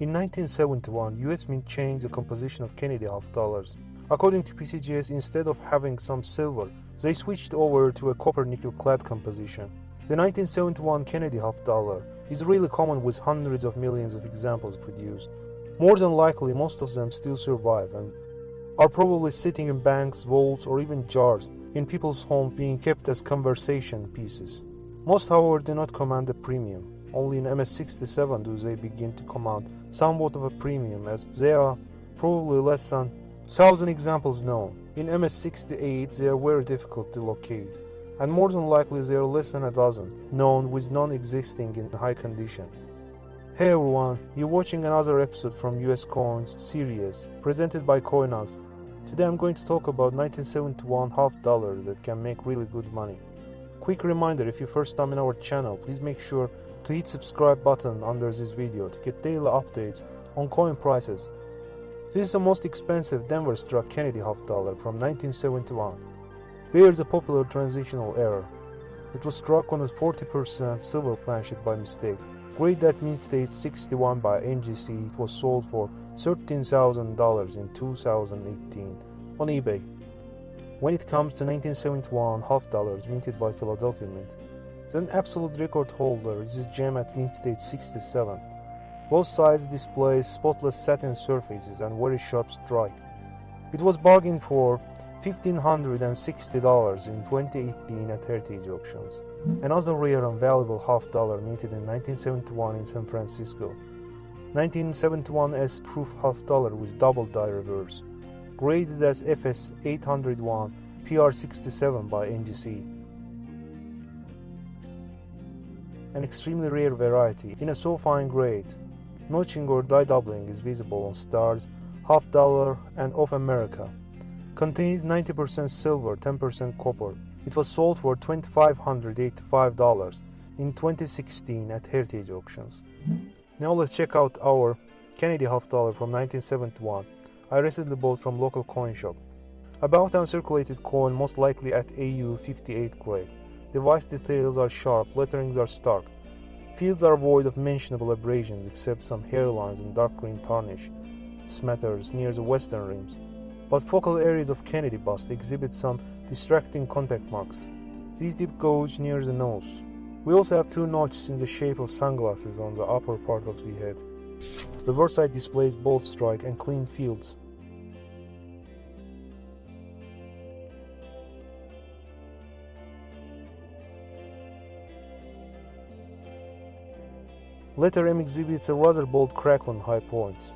In 1971, US Mint changed the composition of Kennedy half dollars. According to PCGS, instead of having some silver, they switched over to a copper-nickel clad composition. The 1971 Kennedy half dollar is really common with hundreds of millions of examples produced. More than likely, most of them still survive and are probably sitting in banks, vaults, or even jars in people's homes being kept as conversation pieces. Most, however, do not command a premium. Only in MS-67 do they begin to command somewhat of a premium, as there are probably less than 1,000 examples known. In MS-68 they are very difficult to locate, and more than likely there are less than a dozen known, with none existing in high condition. Hey everyone, you're watching another episode from US Coins series, presented by COİN. Today I'm going to talk about 1971 half dollar that can make really good money. Quick reminder, if you're first time in our channel, please make sure to hit subscribe button under this video to get daily updates on coin prices. This is the most expensive Denver struck Kennedy half dollar from 1971. Bears a popular transitional error. It was struck on a 40% silver planchet by mistake. Grade that mint state 61 by NGC. It was sold for $13,000 in 2018 on eBay. When it comes to 1971 half dollars minted by Philadelphia Mint, then absolute record holder is this gem at mint state 67. Both sides display spotless satin surfaces and very sharp strike. It was bargained for $1,560 in 2018 at Heritage auctions. Another rare and valuable half dollar minted in 1971 in San Francisco. 1971 S-proof half dollar with double die reverse. Graded as FS 801 PR67 by NGC. An extremely rare variety in a so fine grade. Notching or die doubling is visible on stars, half dollar, and of America. Contains 90% silver, 10% copper. It was sold for $2,585 in 2016 at Heritage auctions. Now let's check out our Kennedy half dollar from 1971. I recently bought from local coin shop. About uncirculated coin, most likely at AU 58 grade. Device details are sharp, letterings are stark. Fields are void of mentionable abrasions except some hairlines and dark green tarnish smatters near the western rims. But focal areas of Kennedy bust exhibit some distracting contact marks. These dip gouge near the nose. We also have two notches in the shape of sunglasses on the upper part of the head. Reverse side displays bold strike and clean fields. Letter M exhibits a rather bold crack on high points.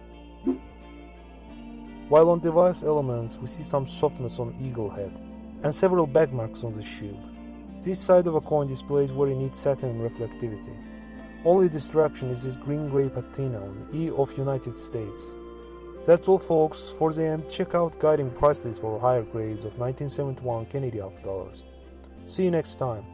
While on device elements we see some softness on eagle head and several back marks on the shield. This side of a coin displays very neat satin reflectivity. Only distraction is this green-gray patina on E of United States. That's all folks, for the end check out guiding price list for higher grades of 1971 Kennedy half dollars. See you next time.